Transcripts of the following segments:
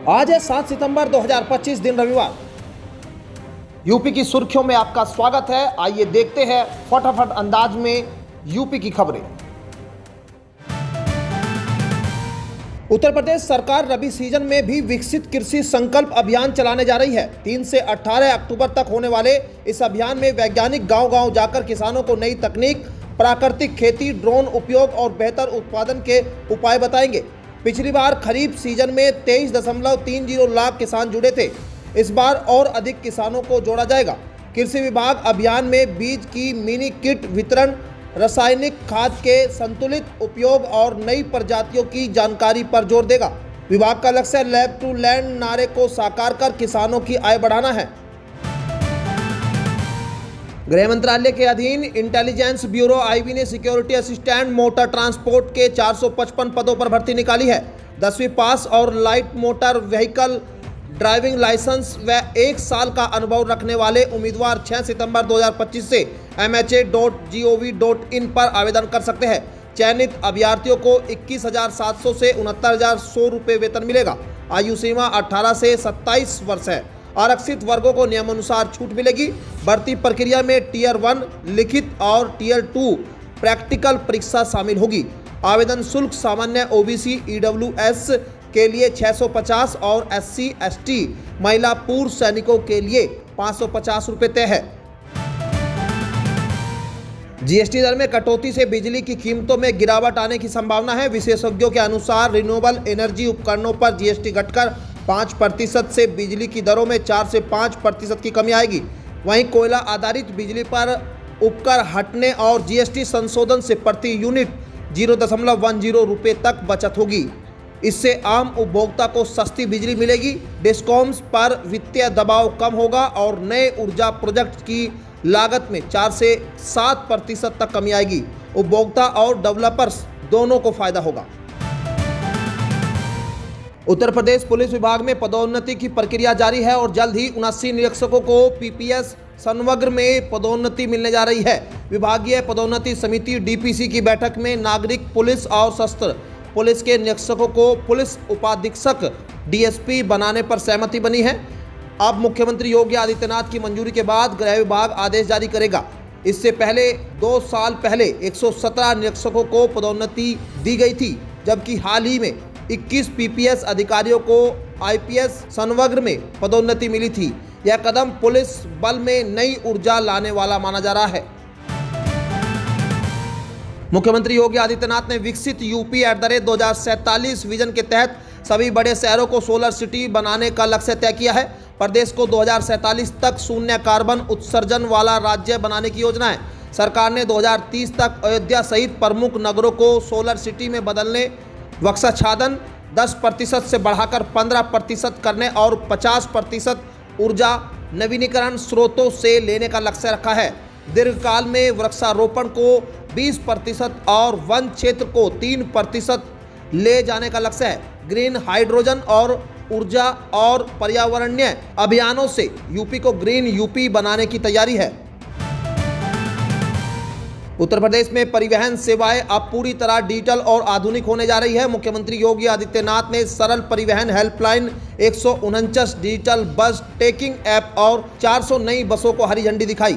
आज है 7 सितंबर 2025 दिन रविवार। यूपी की सुर्खियों में आपका स्वागत है। आइए देखते हैं फटाफट अंदाज में यूपी की खबरें। उत्तर प्रदेश सरकार रबी सीजन में भी विकसित कृषि संकल्प अभियान चलाने जा रही है। 3 से 18 अक्टूबर तक होने वाले इस अभियान में वैज्ञानिक गांव-गांव जाकर किसानों को नई तकनीक, प्राकृतिक खेती, ड्रोन उपयोग और बेहतर उत्पादन के उपाय बताएंगे। पिछली बार खरीफ सीजन में 23.30 लाख किसान जुड़े थे। इस बार और अधिक किसानों को जोड़ा जाएगा। कृषि विभाग अभियान में बीज की मिनी किट वितरण, रासायनिक खाद के संतुलित उपयोग और नई प्रजातियों की जानकारी पर जोर देगा। विभाग का लक्ष्य लैब टू लैंड नारे को साकार कर किसानों की आय बढ़ाना है। गृह मंत्रालय के अधीन इंटेलिजेंस ब्यूरो आईबी ने सिक्योरिटी असिस्टेंट मोटर ट्रांसपोर्ट के 455 पदों पर भर्ती निकाली है। 10वीं पास और light motor vehicle driving licence व 1 साल का अनुभव रखने वाले उम्मीदवार 6 सितंबर 2025 से mha.gov.in पर आवेदन कर सकते हैं। चयनित अभ्यर्थियों को 21,700 से 69,100 रुपये वेतन मिलेगा। आयु सीमा 18 से 27 वर्ष है। आरक्षित वर्गों को नियमानुसार छूट मिलेगी। भर्ती प्रक्रिया में टियर 1 लिखित और टियर 2 प्रैक्टिकल परीक्षा शामिल होगी। आवेदन शुल्क सामान्य ओबीसी ईडब्ल्यूएस के लिए 650 और एससी एसटी महिला पूर्व सैनिकों के लिए 550 रुपये तय है। जीएसटी दर में कटौती से बिजली की कीमतों में गिरावट आने की संभावना है। विशेषज्ञों के अनुसार रिन्यूएबल एनर्जी उपकरणों पर जीएसटी घटकर 5% से बिजली की दरों में 4 से 5% की कमी आएगी। वहीं कोयला आधारित बिजली पर उपकर हटने और जीएसटी संशोधन से प्रति यूनिट 0.10 रुपये तक बचत होगी। इससे आम उपभोक्ता को सस्ती बिजली मिलेगी। डिस्कॉम्स पर वित्तीय दबाव कम होगा और नए ऊर्जा प्रोजेक्ट की लागत में 4 से 7% तक कमी आएगी। उपभोक्ता और डेवलपर्स दोनों को फायदा होगा। उत्तर प्रदेश पुलिस विभाग में पदोन्नति की प्रक्रिया जारी है और जल्द ही 79 निरीक्षकों को पीपीएस समग्र में पदोन्नति मिलने जा रही है। विभागीय पदोन्नति समिति डीपीसी की बैठक में नागरिक पुलिस और सशस्त्र पुलिस के निरीक्षकों को पुलिस उपाधीक्षक डीएसपी बनाने पर सहमति बनी है। अब मुख्यमंत्री योगी आदित्यनाथ की मंजूरी के बाद गृह विभाग आदेश जारी करेगा। इससे पहले 2 साल पहले 117 निरीक्षकों को पदोन्नति दी गई थी, जबकि हाल ही में 21 पीपीएस अधिकारियों को आईपीएस समग्र में पदोन्नति मिली थी। यह कदम पुलिस बल में नई ऊर्जा लाने वाला माना जा रहा है। मुख्यमंत्री योगी आदित्यनाथ ने विकसित यूपी @2047 विजन के तहत सभी बड़े शहरों को सोलर सिटी बनाने का लक्ष्य तय किया है। प्रदेश को 2047 तक शून्य कार्बन उत्सर्जन वाला राज्य बनाने की योजना है। सरकार ने 2030 तक अयोध्या सहित प्रमुख नगरों को सोलर सिटी में बदलने, वृक्षाच्छादन 10% से बढ़ाकर 15% करने और 50% ऊर्जा नवीनीकरण स्रोतों से लेने का लक्ष्य रखा है। दीर्घकाल में वृक्षारोपण को 20% और वन क्षेत्र को 3% ले जाने का लक्ष्य है। ग्रीन हाइड्रोजन और ऊर्जा और पर्यावरणीय अभियानों से यूपी को ग्रीन यूपी बनाने की तैयारी है। उत्तर प्रदेश में परिवहन सेवाएं अब पूरी तरह डिजिटल और आधुनिक होने जा रही है। मुख्यमंत्री योगी आदित्यनाथ ने सरल परिवहन helpline, 149 digital bus taking app और 400 नई बसों को हरी झंडी दिखाई।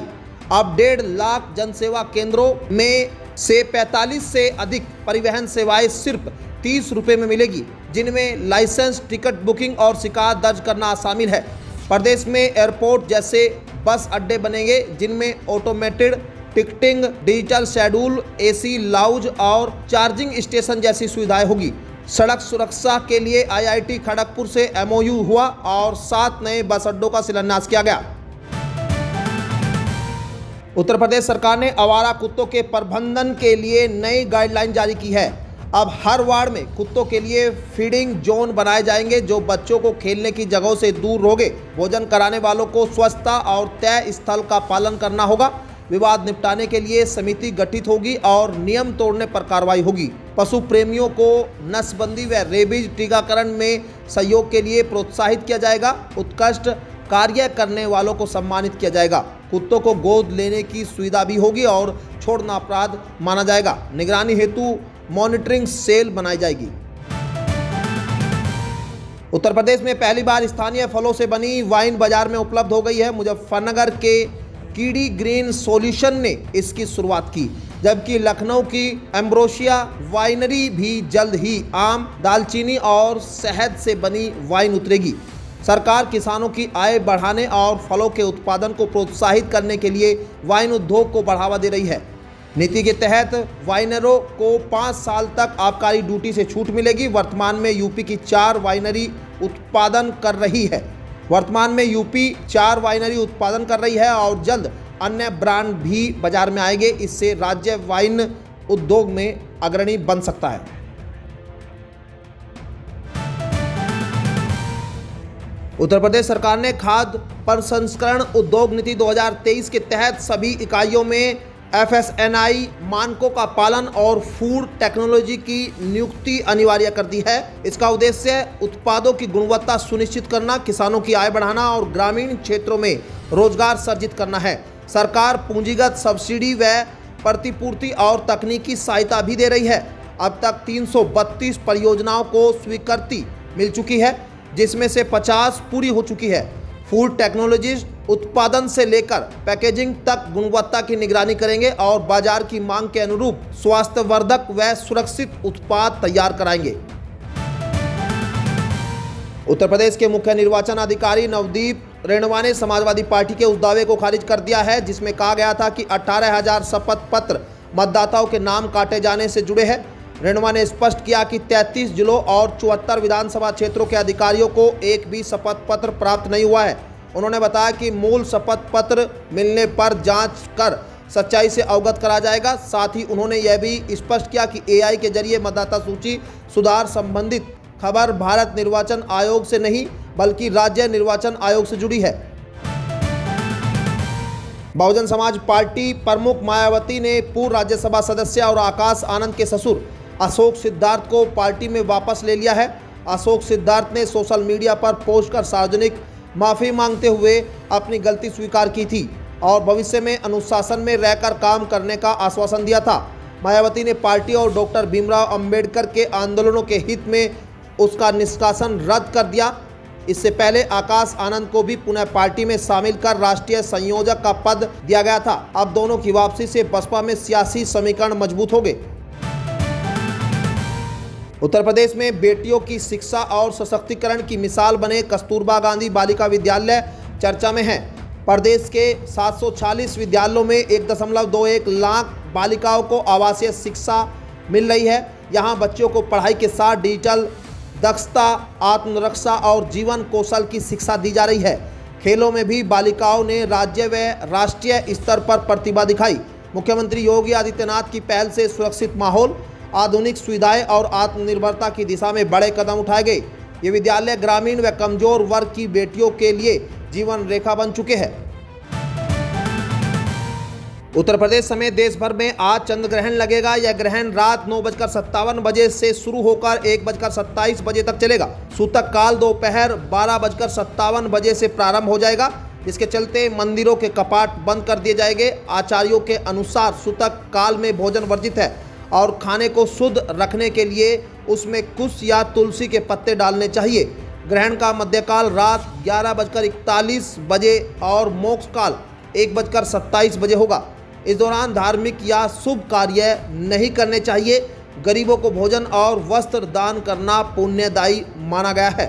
अब 1.5 लाख जनसेवा केंद्रों में से 45 से अधिक परिवहन सेवाएं सिर्फ 30 रुपये में मिलेगी, जिनमें लाइसेंस, टिकट बुकिंग और शिकायत दर्ज करना शामिल है। प्रदेश में एयरपोर्ट जैसे बस अड्डे बनेंगे, जिनमें automated ticketing, digital schedule, AC lounge और चार्जिंग स्टेशन जैसी सुविधाएं होगी। सड़क सुरक्षा के लिए आईआईटी खड़गपुर से एमओयू हुआ और 7 नए बस अड्डों का शिलान्यास किया गया। उत्तर प्रदेश सरकार ने आवारा कुत्तों के प्रबंधन के लिए नई गाइडलाइन जारी की है। अब हर वार्ड में कुत्तों के लिए फीडिंग जोन बनाए जाएंगे, जो बच्चों को खेलने की जगहों से दूर होंगे। भोजन कराने वालों को स्वच्छता और तय स्थल का पालन करना होगा। विवाद निपटाने के लिए समिति गठित होगी और नियम तोड़ने पर कार्रवाई होगी। पशु प्रेमियों को नसबंदी व रेबीज टीकाकरण में सहयोग के लिए प्रोत्साहित किया जाएगा। उत्कृष्ट कार्य करने वालों को सम्मानित किया जाएगा। कुत्तों को गोद लेने की सुविधा भी होगी और छोड़ना अपराध माना जाएगा। निगरानी हेतु मॉनिटरिंग सेल बनाई जाएगी। उत्तर प्रदेश में पहली बार स्थानीय फलों से बनी वाइन बाजार में उपलब्ध हो गई है। मुजफ्फरनगर के कीड़ी ग्रीन सॉल्यूशन ने इसकी शुरुआत की, जबकि लखनऊ की एम्ब्रोसिया वाइनरी भी जल्द ही आम, दालचीनी और शहद से बनी वाइन उतरेगी। सरकार किसानों की आय बढ़ाने और फलों के उत्पादन को प्रोत्साहित करने के लिए वाइन उद्योग को बढ़ावा दे रही है। नीति के तहत वाइनरों को 5 साल तक आबकारी ड्यूटी से छूट मिलेगी। वर्तमान में यूपी की 4 वाइनरी उत्पादन कर रही है और जल्द अन्य ब्रांड भी बाजार में आएंगे। इससे राज्य वाइन उद्योग में अग्रणी बन सकता है। उत्तर प्रदेश सरकार ने खाद्य प्रसंस्करण उद्योग नीति 2023 के तहत सभी इकाइयों में FSNI मानकों का पालन और फूड टेक्नोलॉजी की नियुक्ति अनिवार्य कर दी है। इसका उद्देश्य उत्पादों की गुणवत्ता सुनिश्चित करना, किसानों की आय बढ़ाना और ग्रामीण क्षेत्रों में रोजगार सृजित करना है। सरकार पूंजीगत सब्सिडी व प्रतिपूर्ति और तकनीकी सहायता भी दे रही है। अब तक 332 परियोजनाओं को स्वीकृति मिल चुकी है, जिसमें से 50 पूरी हो चुकी है। फूड टेक्नोलॉजिस्ट उत्पादन से लेकर पैकेजिंग तक गुणवत्ता की निगरानी करेंगे और बाजार की मांग के अनुरूप स्वास्थ्यवर्धक व सुरक्षित उत्पाद तैयार कराएंगे। उत्तर प्रदेश के मुख्य निर्वाचन अधिकारी नवदीप रेणवा ने समाजवादी पार्टी के उस दावे को खारिज कर दिया है, जिसमें कहा गया था कि 18,000 शपथ पत्र मतदाताओं के नाम काटे जाने से जुड़े हैं। रेणवा ने स्पष्ट किया कि 33 जिलों और 74 विधानसभा क्षेत्रों के अधिकारियों को एक भी शपथ पत्र प्राप्त नहीं हुआ है। उन्होंने बताया कि मूल शपथ पत्र मिलने पर जांच कर सच्चाई से अवगत करा जाएगा। साथ ही उन्होंने यह भी स्पष्ट किया कि AI के जरिए मतदाता सूची सुधार संबंधित खबर भारत निर्वाचन आयोग से नहीं बल्कि राज्य निर्वाचन आयोग से जुड़ी है। बहुजन समाज पार्टी प्रमुख मायावती ने पूर्व राज्यसभा सदस्य और आकाश आनंद के ससुर अशोक सिद्धार्थ को पार्टी में वापस ले लिया है। अशोक सिद्धार्थ ने सोशल मीडिया पर पोस्ट कर सार्वजनिक माफ़ी मांगते हुए अपनी गलती स्वीकार की थी और भविष्य में अनुशासन में रहकर काम करने का आश्वासन दिया था। मायावती ने पार्टी और डॉक्टर भीमराव अंबेडकर के आंदोलनों के हित में उसका निष्कासन रद्द कर दिया। इससे पहले आकाश आनंद को भी पुनः पार्टी में शामिल कर राष्ट्रीय संयोजक का पद दिया गया था। अब दोनों की वापसी से बसपा में सियासी समीकरण मजबूत हो गए। उत्तर प्रदेश में बेटियों की शिक्षा और सशक्तिकरण की मिसाल बने कस्तूरबा गांधी बालिका विद्यालय चर्चा में है। प्रदेश के 740 विद्यालयों में 1.21 लाख बालिकाओं को आवासीय शिक्षा मिल रही है। यहां बच्चों को पढ़ाई के साथ डिजिटल दक्षता, आत्मरक्षा और जीवन कौशल की शिक्षा दी जा रही है। खेलों में भी बालिकाओं ने राज्य व राष्ट्रीय स्तर पर प्रतिभा दिखाई। मुख्यमंत्री योगी आदित्यनाथ की पहल से सुरक्षित माहौल, आधुनिक सुविधाएं और आत्मनिर्भरता की दिशा में बड़े कदम उठाए गए। ये विद्यालय ग्रामीण व कमजोर वर्ग की बेटियों के लिए जीवन रेखा बन चुके हैं। उत्तर प्रदेश समेत देश भर में आज चंद्र ग्रहण लगेगा। यह ग्रहण रात 9:57 बजे से शुरू होकर 1:27 बजे तक चलेगा। सूतक काल दोपहर 12:57 बजे से प्रारंभ हो जाएगा, जिसके चलते मंदिरों के कपाट बंद कर दिए जाएंगे। आचार्यों के अनुसार सूतक काल में भोजन वर्जित है और खाने को शुद्ध रखने के लिए उसमें कुश या तुलसी के पत्ते डालने चाहिए। ग्रहण का मध्यकाल रात 11:41 बजे और मोक्ष काल 1:27 बजे होगा। इस दौरान धार्मिक या शुभ कार्य नहीं करने चाहिए। गरीबों को भोजन और वस्त्र दान करना पुण्यदायी माना गया है।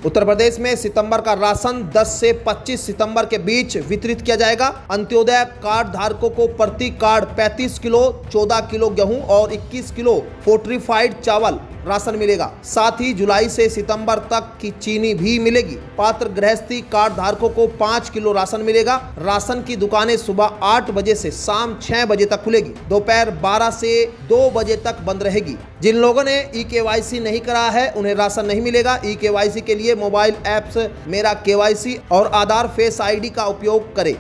उत्तर प्रदेश में सितंबर का राशन 10 से 25 सितंबर के बीच वितरित किया जाएगा। अंत्योदय कार्ड धारकों को प्रति कार्ड 35 किलो, 14 किलो गेहूं और 21 किलो फोर्टिफाइड चावल राशन मिलेगा। साथ ही जुलाई से सितंबर तक की चीनी भी मिलेगी। पात्र गृहस्थी कार्ड धारकों को 5 किलो राशन मिलेगा। राशन की दुकानें सुबह 8 बजे से शाम 6 बजे तक खुलेगी। दोपहर 12 से 2 बजे तक बंद रहेगी। जिन लोगों ने EKYC नहीं करा है उन्हें राशन नहीं मिलेगा। EKYC के लिए मोबाइल ऐप्स मेरा KYC और आधार फेस ID का उपयोग करें।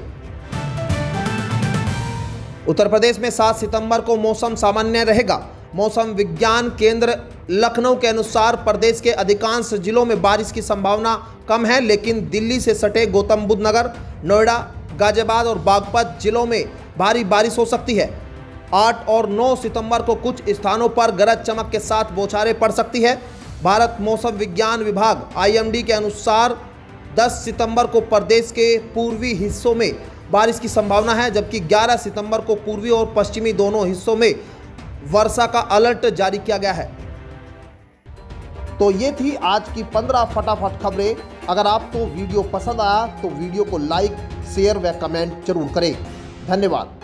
उत्तर प्रदेश में 7 सितंबर को मौसम सामान्य रहेगा। मौसम विज्ञान केंद्र लखनऊ के अनुसार प्रदेश के अधिकांश जिलों में बारिश की संभावना कम है, लेकिन दिल्ली से सटे गौतम बुद्ध नगर, नोएडा, गाजियाबाद और बागपत जिलों में भारी बारिश हो सकती है। 8 और 9 सितंबर को कुछ स्थानों पर गरज चमक के साथ बौछारें पड़ सकती है। भारत मौसम विज्ञान विभाग IMD के अनुसार 10 सितंबर को प्रदेश के पूर्वी हिस्सों में बारिश की संभावना है, जबकि 11 सितंबर को पूर्वी और पश्चिमी दोनों हिस्सों में वर्षा का अलर्ट जारी किया गया है। तो ये थी आज की 15 फटाफट खबरें। अगर आपको वीडियो पसंद आया तो वीडियो को लाइक, शेयर व कमेंट जरूर करें। धन्यवाद।